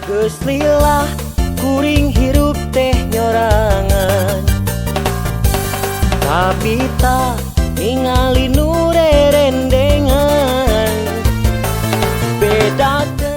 Geus lila kuring hirup teh nyorangan, tapi tak ningali nu rerendengan. Beda teh.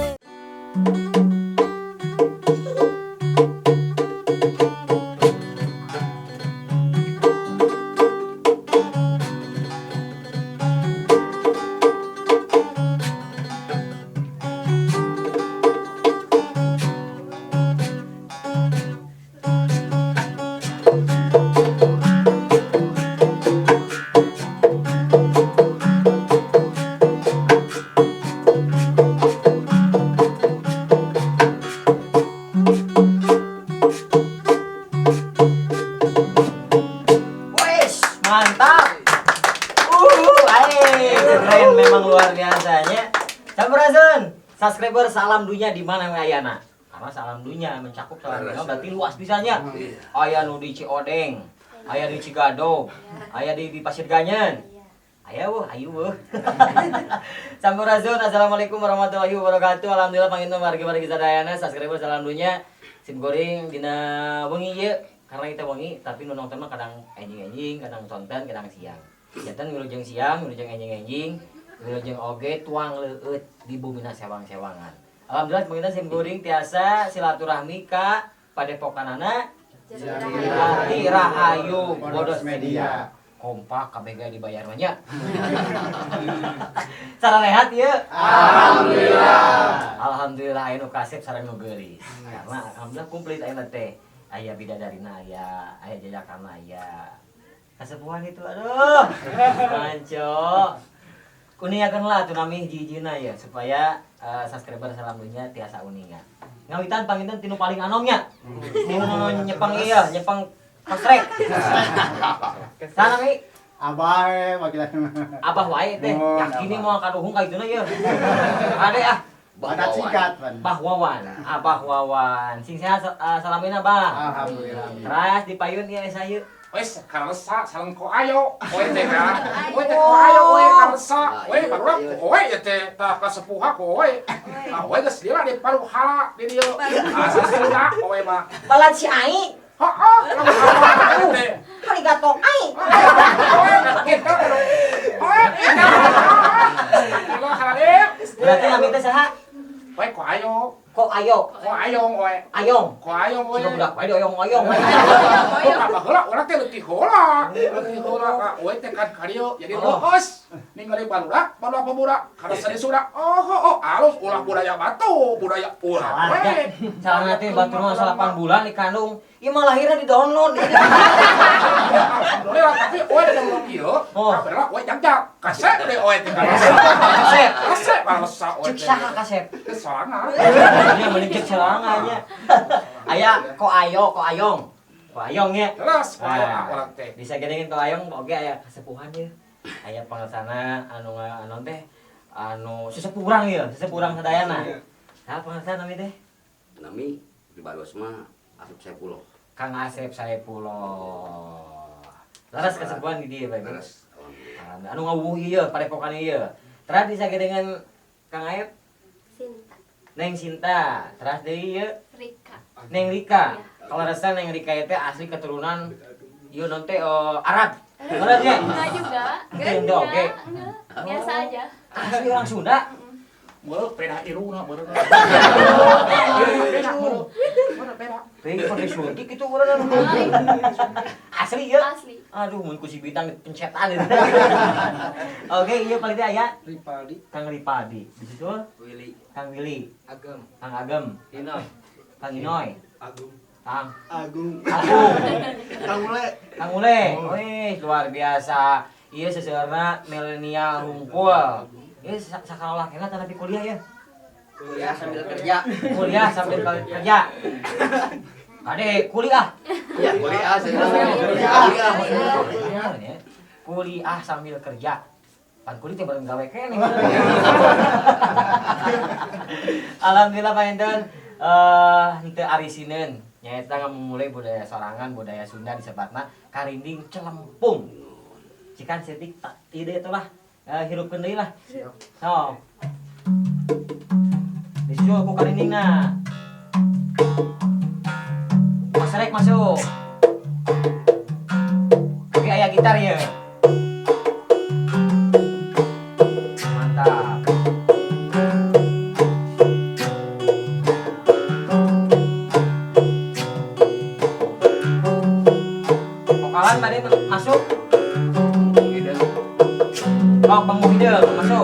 Mantap. Keren memang luar biasanya. Sampurasun, subscriber Salam Dunya di mana ayana? Karena Salam Dunya mencakup Salam Dunya berarti luas bisanya. Aya nu di Ciodeng, aya di Cigadog, aya di Pasir Ganyen. Ayo, ayo. Sampurasun, assalamualaikum warahmatullahi wabarakatuh. Alhamdulillah panginten margi-margi sadayana subscriber Salam Dunya. Sim goreng dina wengi ieu. Karena kita wengi tapi nu nonton mah kadang enjing-enjing, kadang tonton, kadang siang. Janten wilujeng siang, wilujeng enjing-enjing, wilujeng oge tuang leueut di bumina sewang-sewangan. Alhamdulillah penginten sim goreng tiasa silaturahmi ka padepokanana Jati Rahayu Bodos Media. Kompak KBG dibayar banyak. Cara lehat ya? Alhamdulillah. Alhamdulillah aya nu kasep sareng nu geulis. Karena alhamdulillah komplit aya teh. Aya bidadarina aya jajakanna aya. Kasepuhan itu aduh. Manco. Kuningakeunlah atuh nami hiji-hijina ya supaya subscriber Salam Dunya tiasa uningan. Ngawitan panginten tinu paling anomnya. Tinu nyepang ieu, nyepang kosrek. Sana mi Abah bagilah. Abah wae teh, yakini moal kaduhung ka ituna ieu. Ade ah. Ada singkat, Pan. Bah Wawan, Abah Wawan. Sing sehat salamina Bah. Alhamdulillah. Teras dipayun ieu esa ieu. Wes karesa saleng ko ayo. Oe teh kan. Oe teh ko ayo oe karesa. Oe barudak oe ya teh tah kasepuha ko oe. Ah oe geus lila di paruh hala di dieu. Asa sila oe mah. Balan si ai. Heeh, lamun teh. Arigato ai. Oe kita oe kita. Lo halade. Berarti nami teh saha? Oe ko ayo. Kok ayo? Ko ayong oe. Ayong. Ko ayong oe. Siga budak wae oyong-oyong. Apa heula urang teh leutik heula. Leutik heula ka we teh kan kadieu jadi leus. Ningali barudak pemuda kada sadisuda. Oh, alus ulah budaya batu, budaya urang we. Salah teh batur mah 8 bulan dikandung. Ieu mah lahirna di download. Alhamdulillah tapi we da download ieu. Kabelah we jagjag. Kaset deh we teh. Kasep. Kaset bangsa we Cik teh. saha kasep? Kesorangan. Ini menikah celanganya. Aya kok ayo, kok ayong. Kok ayong ya. Jelas urang teh. Bisa gedengin kok ayong oge aya kasepuhan ye. Aya pangarsana anu teh anu sesepuh urang ye, sesepuh urang sadayana. Saha pangarsana nami teh? Nami di Baros mah Asep Saipullah. Kang Asep Saipullah. Laras kasepuhan di dieu bae. Beres. Alhamdulillah. Anu ngawuh ieu padepokan ieu. Terus bisa gedengin Kang Aep? Sinta, Neng Sinta. Terus deui ieu Rika. Neng Rika. Kalau rasa Neng Rika itu asli keturunan ieu non teh Arab. Bener ya? Enggak juga. Itu oke. Enggak. Biasa aja. Asli orang Sunda. Meuleuh peda irungna meuleuh. Peda meuleuh. Mana peda? Pengen pakai suntik itu urang. Asli ya? Asli. Aduh, mun ku si bintang pencetan itu. Oke, ieu paling teh aya Ripaldi, Kang Ripaldi. Di situ Willy Kang Willy, Agam, Kang Agem, Inoy Kang Inoy, Agung, Kang Agung, Agung, Kang Mule. Kang Ule. Wih, luar biasa. Ieu seseurna milenial hungkul. Ieu sakalola keneh tapi kuliah ya. kuliah sambil kerja. Kuliah sambil kerja. Kade kuliah. Ya kuliah Kuliah sambil kerja. Pan kulit teh bareng gawe keneh. Alhamdulillah panjenengan henteu arisinen nyaeta ngamumulai budaya sorangan, budaya Sunda disebatna karinding celempung. Cikan setik ide itulah hirupkeun deui lah. So. Disusul ku karindingna. cek masuk. Oke, aya gitar ya. Mantap. Vokalan tadi masuk. Oh, Bang Muhyiddin masuk.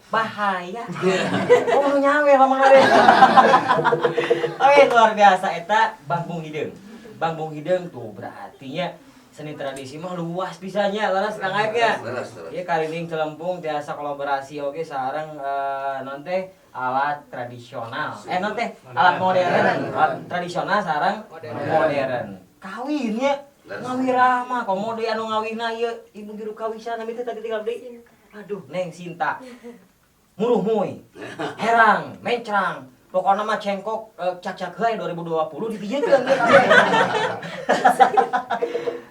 Bahaya. Oh nyawe lamang we. Oke, luar biasa eta Bang Muhyiddin. Bang Muhyiddin tuh berartinya seni tradisi mah luas bisanya laras Kang Aep ya. Ieu karining Celempung tiasa kolaborasi oge sareng non teh alat tradisional. Non teh alat modern, alat tradisional sareng modern. Kawinnya ngawirah mah komo deui anu ngawihna ieu ibu juru kawisan nami teh tadi tinggal deui. Aduh, Neng Sinta. Muruh muy, herang, mencrang, pokoknya mah cengkok cacak heui 2020 dipijeukeun ge kabeh.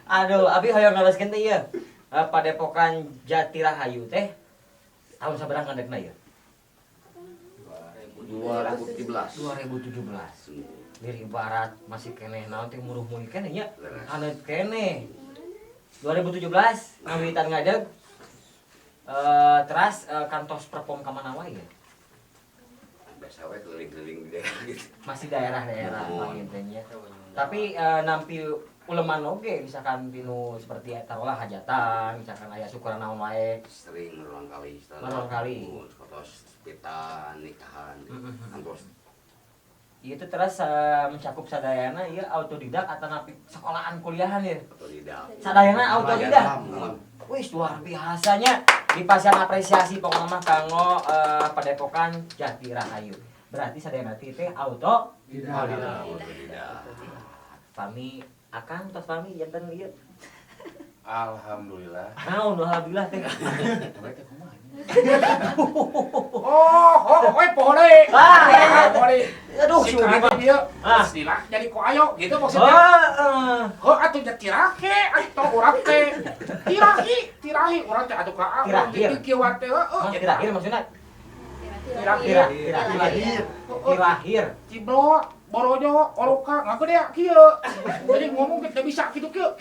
Aduh, abi hoyong ngareskeun teh ieu. Padepokan Jatirahayu teh tahun sabaraha ngandekna ieu? 2017. 2017. Lir ibarat masih keneh naon teh muruh muy keneh nya. Haneut keneh. 2017 ngawitan ngadeg teras kantos perform ka mana wae ya? Biasa we keliling-keliling di daerah gitu. Masih daerah-daerah intinya. Tapi nampi uleman oge misalkan tinu seperti taruhlah hajatan, misalkan aya syukuran naon wae. Sering berulang kali. Berulang kali. Fotos pitan, nikahan, kantos. Itu terus mencakup sadayana ieu autodidak atau napi sekolahan kuliahan ya? Autodidak. Sadayana autodidak. Wih, luar biasanya. Dipasihan apresiasi pokoknya mah kanggo Padepokan Jatirahayu. Berarti sadayana teh autodidak. Pami akang tos pami janten ieu. Alhamdulillah. Naon alhamdulillah teh. We pohon deui. Aduh, si syukur mah. dia. Istilah jadi ku ayo gitu maksudnya. Atuh nya tirahe atuh urang teh. Tirahi urang teh atuh ka Tirahir. kieu teh. Terakhir maksudnya terakhir. Ciblo, borojo, oroka, ngaku deh kieu. Jadi ngomong teh bisa kitu kieu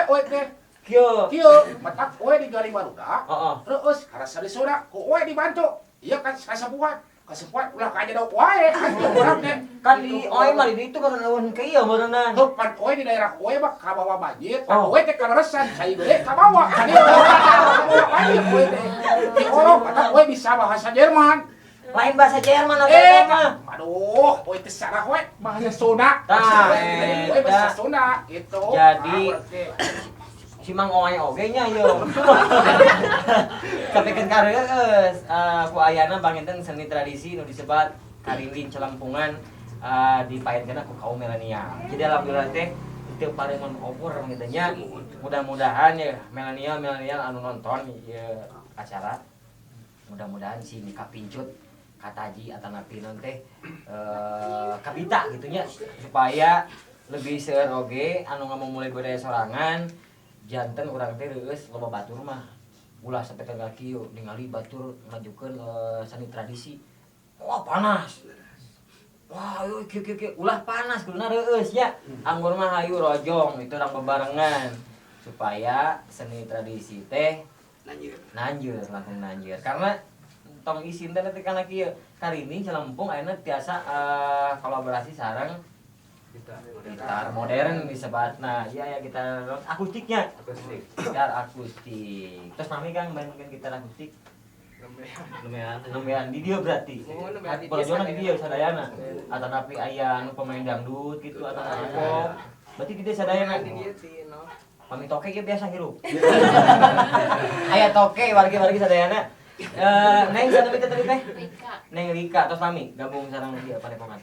we teh. Kieu, matak we di gali barudak. Heeh. Terus karasa di soda, ku we dibantu. Iya kan sasabuat. Kasih poe ulah ka aja dok wae. Urang teh. Kan di oe mah di itu baru lawan ke ieu berenang. Tuh pan poe di daerah poe mah ka bawah banjir. Oh. Poe teh kaleresan, cai gede ka bawah. Kan ieu bawah banjir poe teh. Di orok kata poe bisa bahasa Jerman. Lain bahasa Jerman atau mah. Aduh, poe teh salah we bahasa Sunda. Tah, Poe bahasa Sunda gitu. Jadi, si Mang Oe oge nya ieu. Kapikeun kareueus ku ayana banginten seni tradisi nu disebat Karinding Celampungan dipaenkeun ku kaum milenial. Jadi alhamdulillah teh teu pareman opor gitu nya. Mudah-mudahan ya milenial anu nonton ieu acara mudah-mudahan si Mika Pincut kataji atanapi teh kabita gitu nya supaya lebih seueur oge anu ngamumulai budaya sorangan janten urang teh reus loba batur mah ulah sampai ka kieu ningali batur ngajukeun seni tradisi wah panas wah yo kieu ulah panas kuduna reus nya anggur mah hayu rojong itu urang bebarengan supaya seni tradisi teh nanjeur langsung nanjeur karena tong isin teh teh kana kieu Karinding Celempung ayeuna tiasa kolaborasi sareng gitar modern disebatna iya ya gitar akustiknya gitar akustik terus mami kan main gitar akustik nemean di dia berarti kalau jono di dia sadayana atanapi aya anu pemain dangdut gitu atanapi pop berarti di dia sadayana pami toke ge biasa hirup aya toke wargi-wargi sadayana neng sana teh tadi teh neng Rika terus mami gabung sareng dia Padepokan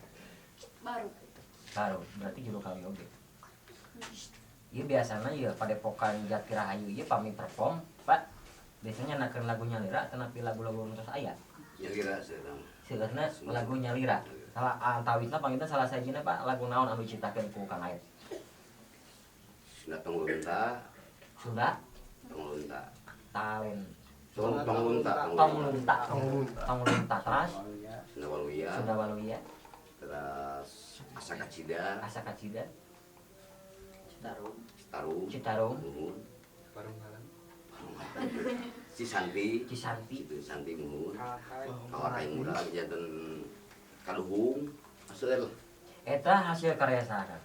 baru berarti juru kali oge. Ieu biasana ieu Padepokan Jatirahayu ieu pami perform, Pak. Biasanya nakeun lagu nyalira tanapi lagu-lagu nu tos aya. Nyalira seurang. Seueurna lagu nyalira. Salah antawisna panginten salah sajina Pak lagu naon anu diciptakeun ku Kang Aet? Sunda Tonglunta. Sunda Tonglunta. Talen. Tonglunta. Tonglunta terus Sunda Waluya. Sunda Waluya. Terus Asaka Cida. Citarum. Muhun. Cisanti. Itu Santi Muhun. Kawat aing muda janten kaluhung. Aseueur Eta hasil karya saha?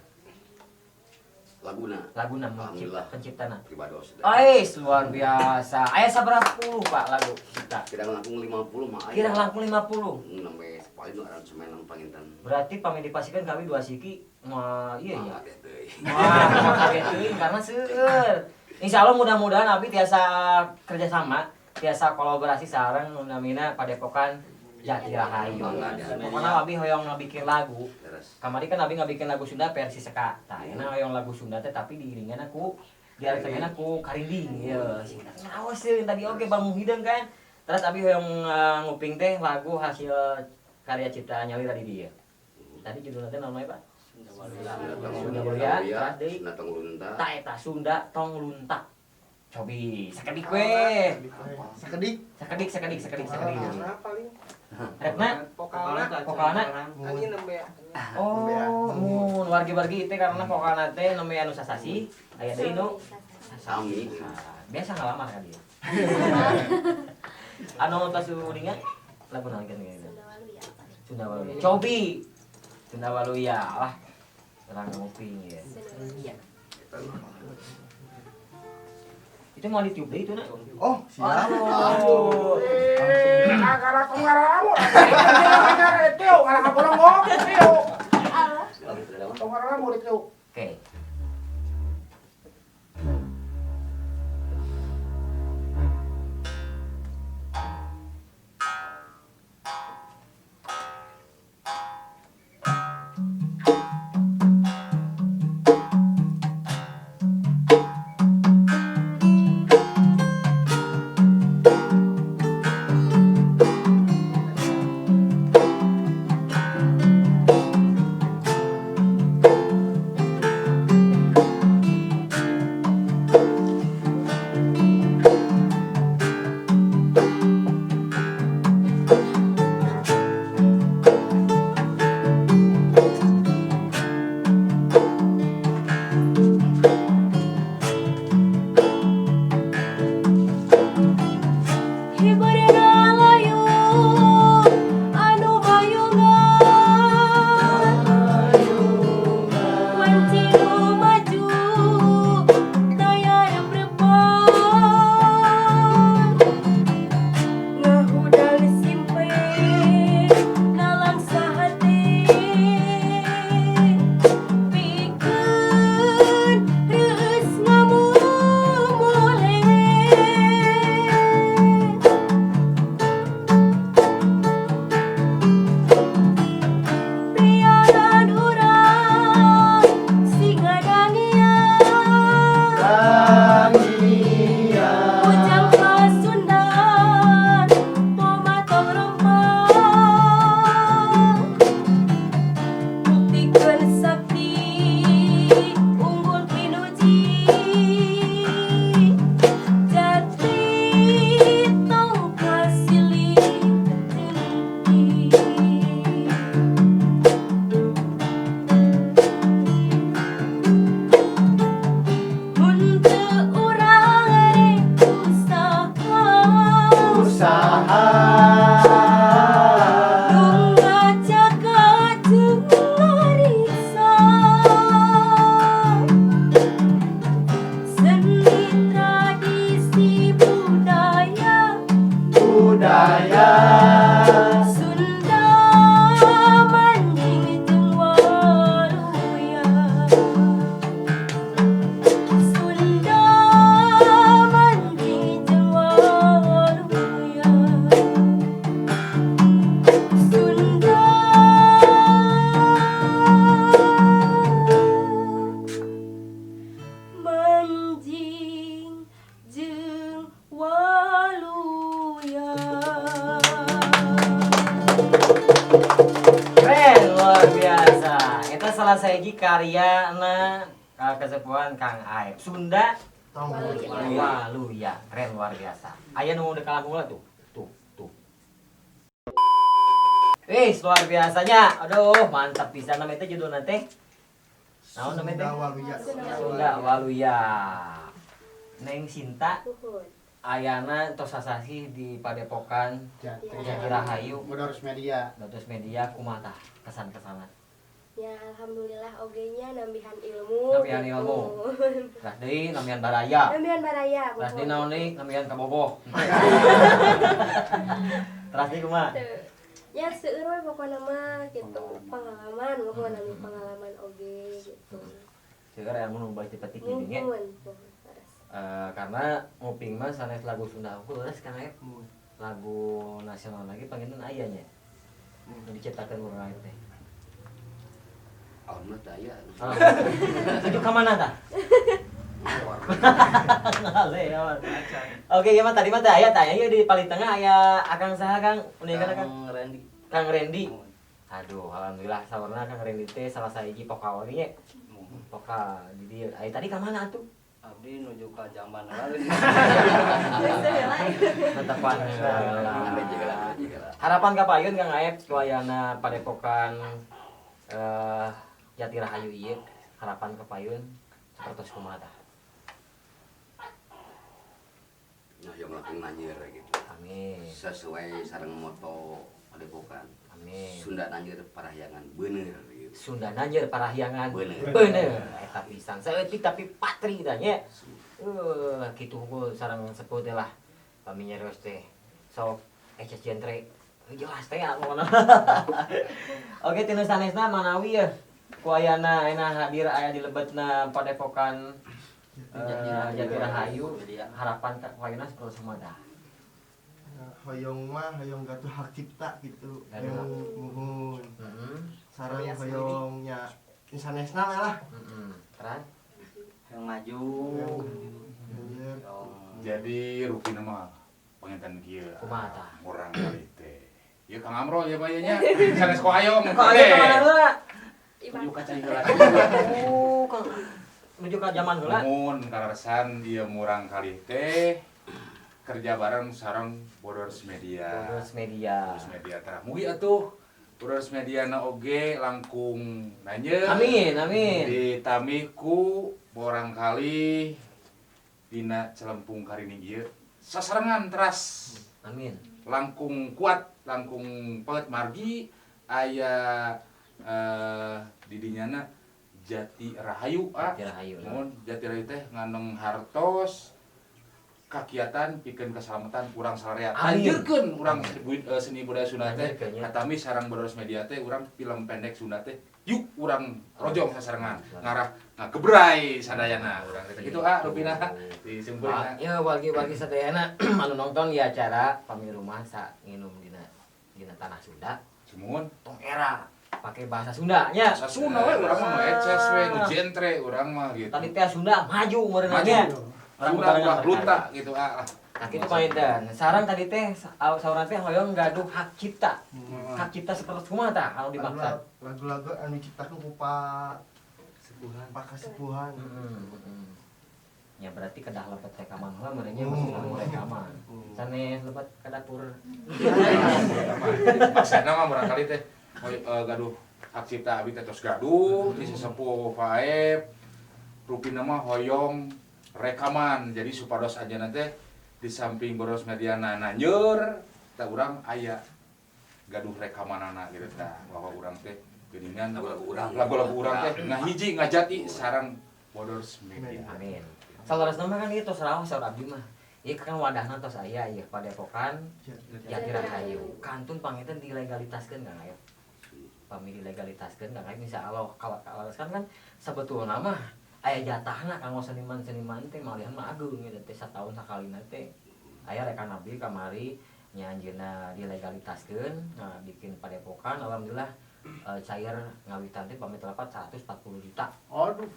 laguna. Alhamdulillah. Penciptana. Pribados. Ais luar biasa. Aya saberapa puluh Pak lagu kita? Kirang langkung 50 mah aya. Kirang langkung 50. Namanya paling aransemen nang panginten. Berarti pami dipasikeun kami dua siki mah iya ya. Kaget deui. Wah, kaget teuing karena seueur. Insyaallah mudah-mudahan abi tiasa kerjasama, tiasa kolaborasi sareng nu namina Padepokan Jatirahayu. Pokona abi hoyong ngabikin lagu. Terus Kamari kan abi ngabikin lagu Sunda versi seka. Tah euna hoyong lagu Sunda teh tapi diiringan aku diarekeun aku Karinding. Ieu sing ngaos teh tadi oge Bang Muhideng kan. Terus abi hoyong nguping teh lagu hasil karya cipta nyalira di dia. Tadi judulna teh naon Pak? Sunda Waluya, Sunda Tonglunta. Ta eta Sunda Tonglunta. Cobi, sakedik we. Sakedik. Sakedik. paling Retna, vokalna. anjing nembe Oh, mun wargi-wargi teh karena vokalna teh nembe anu sasasi, aya deui nu Sami. biasa ngalamar ka dia. Anu tos uningan lagu naon kan gitu. Sunda Waluya. Cobi. Sunda Waluya lah. Terang nguping ya. Itu mau ditiup deh itu nak. Oh, siap. Oh. Agara ngaramu. Teu ngalah bolong teu. Ngaramu teu. Oke. salah saji karyana kesepuhan Kang Aep. Sunda Waluya. Keren luar biasa. Aya nu dekat lagu tuh. Tuh. Luar biasanya. Aduh, mantap pisan namanya teh judulna teh. Naon namanya teh? Sunda Waluya. Neng Sinta Uhud. ayana tos sasasi di Padepokan Jati Rahayu. Modorus media. Dados media kumaha kesan-kesana. Ya alhamdulillah ogenya nambihan ilmu. Nambihan ilmu. Lah deui nambihan baraya. Nambihan baraya. Lah deui naon deui nambihan kaboboh. Terus deui kumaha? Ya seueur we pokona mah gitu. Pengalaman mohon nami pengalaman oge gitu. Seueur aya mun balik dipetik gini nya. Karena nguping mah sanes lagu Sunda unggul leres Kang Aep. Lagu nasional lagi panginten aya nya. Diciptakeun urang Aep teh. Alhamdulillah daya. Itu ke mana tah? Oke, ya mah tadi mah teh aya di paling tengah aya Akang saha Kang? Uningan Kang Randy. Kang Randy. Aduh, alhamdulillah sawarna Kang Randy teh salah sahiji vokal we nya. Vokal di dieu. Aya tadi ka mana atuh? Abdi nuju ka Jamban heula. Tetepan heula. Harapan ka payun Kang Aep kuayana Padepokan Jati Rahayu ieu. Harapan ka payun sapertos kumaha tah? Nah, yang langsung nanyir gitu. Amin. Sesuai sareng moto Padepokan. Amin. Sunda nanyir parahyangan bener gitu. Sunda nanjeur parahyangan Bener. Eta pisan saeutik tapi patri tah nya. Kitu hungkul sareng sepuh teh lah. Pami nyarios teh sok eces jentre jelas teh ngomongna. Oke tinu sanesna manawi ya. Ku ayana hadir aya di lebetna Padepokan Jati Rahayu. Harapan ka payuna saperti kumaha? Hoyong mah hoyong gatuh hak cipta gitu. Gaduh. Yang muhun. Heeh. Sareng hoyongnya insanesna lah. Terang Yang maju. Anjir. Jadi Rupina mah penginten kieu. kumaha tah? Urang kali teh. Ieu Kang Amro ya bayanya. Sanes ko hayong. Kok aya ka mana heula? Nuju ka cai heula. Kang menuju ka zaman heula. Mun kararesan ieu murang kali teh kerja bareng sareng Bodors Media. Bodors Media. Bodors Media tah. Mugi atuh Bodors Media na oge langkung nanyeun. Amin. Ditamih ku borang kali dina celempung karining ieu sasarengan teras Amin. langkung kuat, langkung peut margi aya di dinyana Jati Rahayu. Jati Rahayu. Mun Jati Rahayu teh ngandung hartos kakiatan pikeun keselamatan urang salarea. Amin. Anjeurkeun urang seni budaya Sunda teh. Anjeurkeun, ya. Katami sareng Bodors Media teh urang film pendek Sunda teh. Yuk urang rojong sasarengan ngarah ngagebrai sadayana urang teh. Kitu Rupina disimpulkeun. Ya wargi sadayana anu nonton di acara pami rumah sa nginum dina tanah Sunda. Cumun Tong era pakai bahasa Sunda nya. bahasa Sunda we urang mah eces we nu jentre urang mah gitu. Tadi teh Sunda maju meureunna nya. Sunda ulah lunta gitu Nah, kitu painten. Sareng tadi teh saurang teh hoyong gaduh hak cipta. Hak cipta seperti kumaha tah anu dimaksud? Lagu-lagu anu diciptakeun ku Pak Kasepuhan. Ya berarti kedah lepet teh ka mana heula meureunnya masih ngomong rekaman. Sanes lepet ka dapur. Maksudna mah barangkali teh gaduh hak cipta abi teh tos gaduh di sesepuh Faeb. Rupina mah hoyong rekaman. Jadi supados ajeuna teh di samping Bodors Media nanyeur tah urang aya gaduh rekamanana gitu tah bahwa urang teh geuningan lagu-lagu urang teh ngahiji ngajati sareng Bodors Media. Amin. Salurasna mah kan ieu tos raos saur abdi mah. Ieu kan wadahna tos aya ieu Padepokan Jati Rahayu. Kantun panginten dilegalitaskeun Kang Aep. Pami dilegalitaskeun Kang Aep insyaallah kalareskan kan sebetulna mah aya jatahna kanggo seniman-seniman teh malihan mah ageung ieu teh sataun sakalina teh. Aya rekan abdi kamari nya anjeunna dilegalitaskeun bikin Padepokan alhamdulillah cair ngawitan teh pamit dapat 140 juta. Aduh,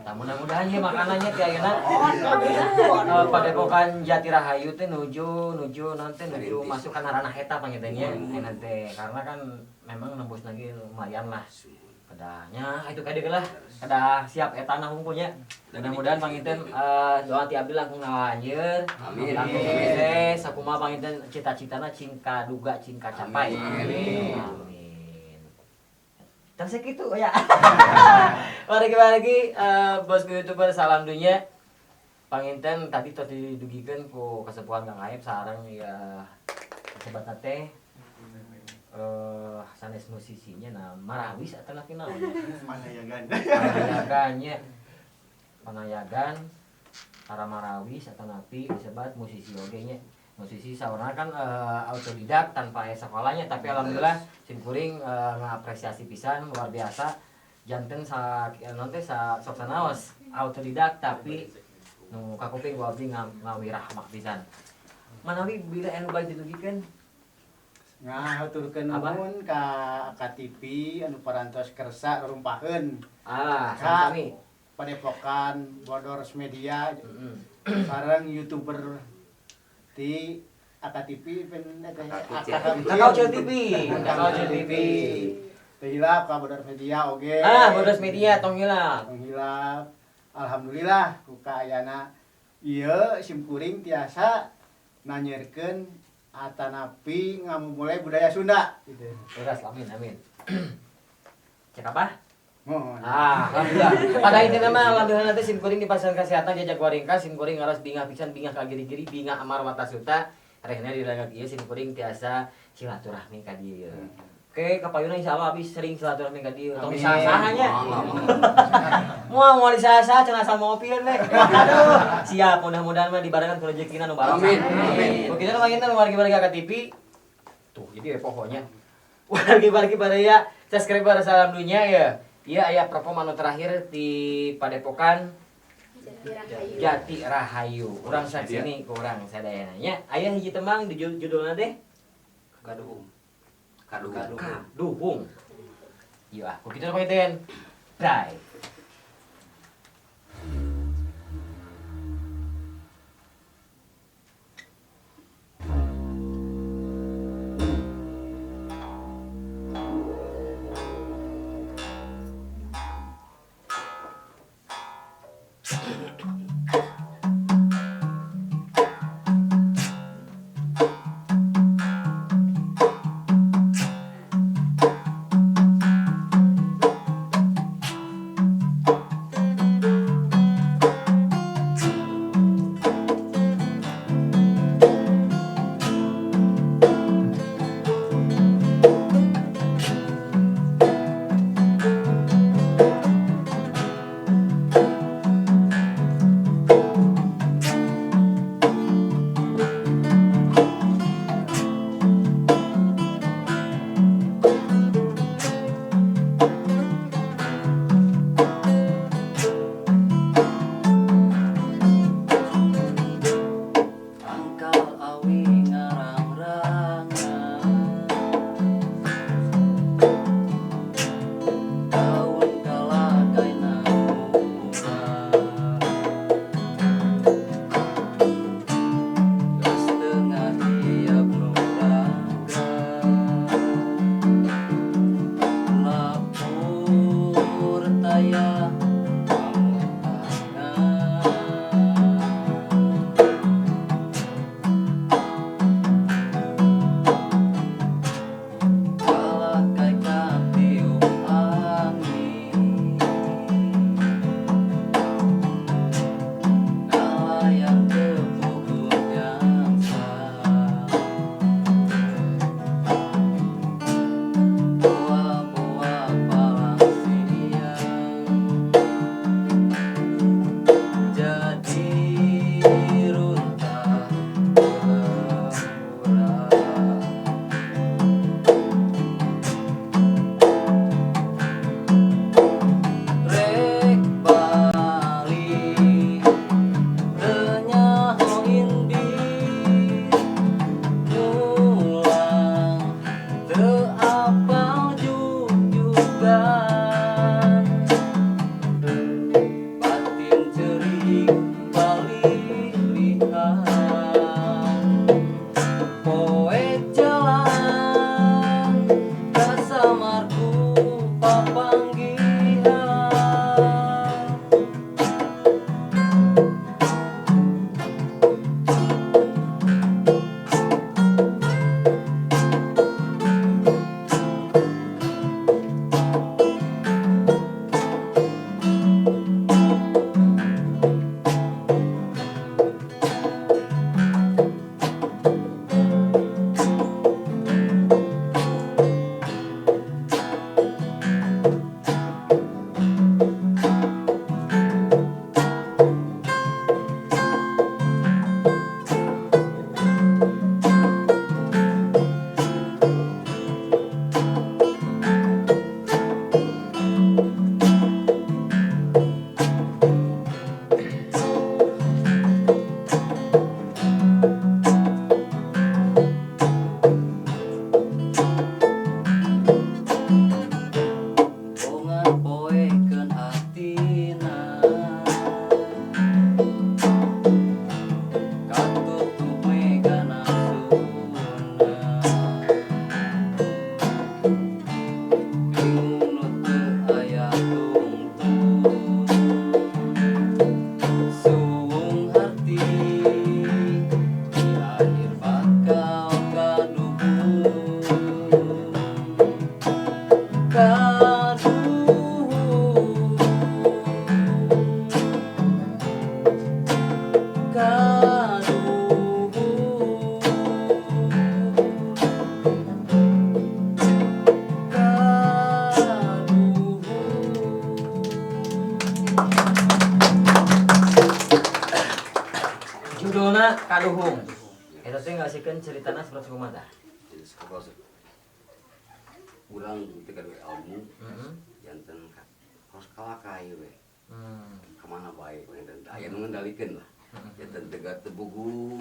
Tah mudah-mudahan ieu makanannya teh ayeuna Padepokan Jati Rahayu teh nuju masuk kana ranah eta panginten nya nanti karena kan memang nembus lagi lumayan lah Kedahnya itu kadeuk lah. Kedah siap eta nah hungkulnya. Mudah-mudahan panginten doa ti abdi langkung ngalanjeur. Amin. Langkung sukses sakumaha panginten cita-citana cing kaduga cing kacapai. Amin. Amin. Tang sakitu ya. Margi bosku YouTuber salam dunya. Panginten tadi tos didugikeun ku kasepuhan Kang Aep sareng ya sobat teh sanes musisinya nah marawis atau laki naon panayagan para marawis atau napi disebut musisi oge nya musisi saurna kan autodidak tanpa aya sekolahnya tapi alhamdulillah sim kuring ngapresiasi pisan luar biasa janten non teh sok sanaos autodidak tapi nu kakuping ku abdi ngawirah mak pisan manawi bila anu bae ditugikeun ngaturkeun nuhun ka KTV anu parantos kersa rumpaheun sama kami Padepokan Bodors Media sareng YouTuber ti AKTV Kakao TV teu hilap ka Bodors Media oge Bodors Media tong hilap alhamdulillah ku kaayana ieu sim kuring tiasa nanyerkeun atanapi ngamumulai budaya Sunda gitu. Beras amin. Cek apa? Mohon. Alhamdulillah. Pada intinya mah alhamdulillah nanti sim kuring di pasar kesehatan jajak waringka sim kuring ngaras bingah pisan bingah ka giri-giri bingah amar mata suta. Rehna di lagak ieu sim kuring tiasa silaturahmi ka dieu. Oke, kapayuna insyaallah habis sering silaturahmi ka dieu. Tong sahanya. Mau disasa cenah sama mobil nih. Aduh, siap mudah-mudahan mah dibarengan ku rezekina nu barokah. Amin. Begitu mah kita wargi-wargi KTV. Tuh, jadi pokoknya wargi-wargi baraya subscriber salam dunia ya. Iya aya performa anu terakhir di Padepokan Jati Rahayu. Urang saksini ku urang sadayana nya. Aya hiji temang di judulna teh Kaduhung. Iya, ku kitu mah iten. Bye. Judulna Kaduhung. Eta teh ngasihkeun ceritana seperti kumaha tah? Jadi sekolah urang teu gawe ilmu Heeh. janten harus kalakai we. Hmm. Kemana baik dan aya nu ngendalikeun lah. Janten teu tebugu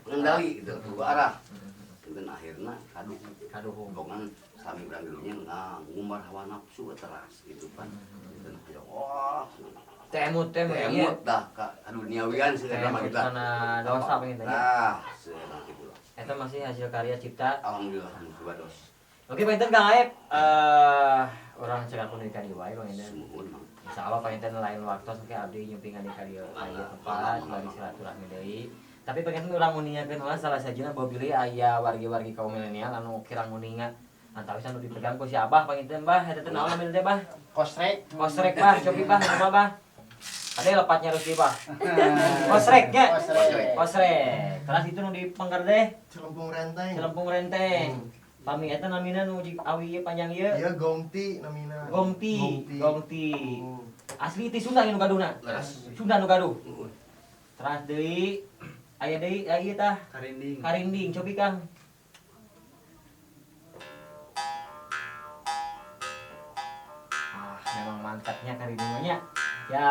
ngendali gitu, tebugu arah. Dan akhirna Kaduhung. bogan sami urang didinya ngumbar hawa nafsu teras gitu kan. Dan ayo wah Temut teh mah ieu. emut dah ka duniawian sekarang mah Temut kita. kana dosa pengen tanya. Nah, sekarang gitu lah. Eta masih hasil karya cipta. Alhamdulillah bados. Oke, Panten Kang Aep, orang cekak pun di kadi wae Bang Enten. Sumuhun mah. Insyaallah Panten lain waktu sampai abdi nyumpingan di kadi aya tempat bari silaturahmi deui. Tapi pengen urang nguningakeun heula salah sajina bahwa pilih aya wargi-wargi kaum milenial anu kirang nguninga antawis anu dipegang ku si Abah Panten Bah, eta teh naon namanya teh Bah? Kosrek. Kosrek Bah, cobi Bah, nama Bah. Ada lepatnya Rusdi Bah. Kosrek ya? Kosrek. Terus itu nu dipengker teh Celempung renteng. Celempung Renteng. Pami eta namina nu awi ieu panjang ieu. Iya Gomti namina. Gomti. Hmm. Asli ti Sunda nu gaduna. Sunda nu gaduh. Terus deui aya deui ieu tah Karinding. Karinding, cobi Kang. Memang mantapnya Karinding nya. Ya.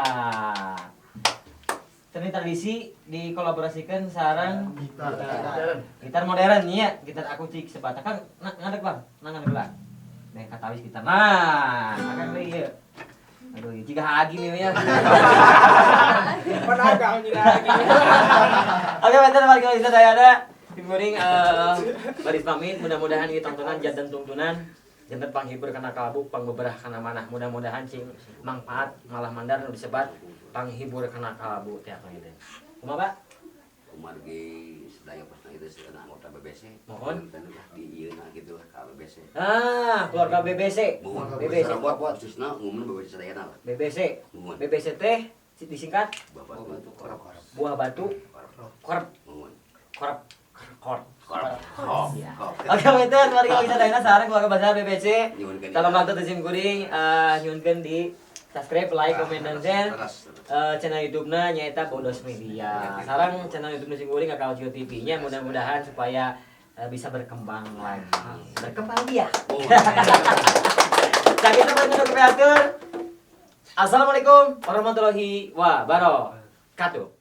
Ini tradisi dikolaborasikan sareng Gitar. gitar modern nya, gitar akustik sebata kan ngadeg Bang, ngadeg lah. Nek katawis gitar. Nah, akan deui ieu. Aduh, jika lagi nih ya. Pedagang ini lagi. Oke, bentar balik lagi saya ada. Tim Goring baris pamit, mudah-mudahan ieu tontonan janten tuntunan janten panghibur kana kalbu, pangbeberah kana manah. Mudah-mudahan cing manfaat malah mandar nu disebat panghibur kana kalbu teh apa gitu. Kumaha, Pak? Kumargi sedaya pasna itu sekarang anggota BBC. Mohon. Dan di ieu na gitu lah ka BBC. Keluarga BBC. Mohon BBC. buat khususna umumna BBC sadayana lah. BBC. Mohon. BBC teh disingkat Bapak bantu korap. buah batu korp Mohon. korp korp. Korap. Iya. Oke, betul keluarga kita dayana sareng keluarga bahasa BBC. Nyuwunkeun. Salam waktu Tim Goring nyuwunkeun di subscribe, like, comment, dan share. Channel YouTube-na nyaeta Bodos Media. Sarang channel YouTube Tim Goring Kakao Cio TV-nya mudah-mudahan supaya bisa berkembang lagi. Berkembang dia. Nah, kita bertemu Assalamualaikum warahmatullahi wabarakatuh.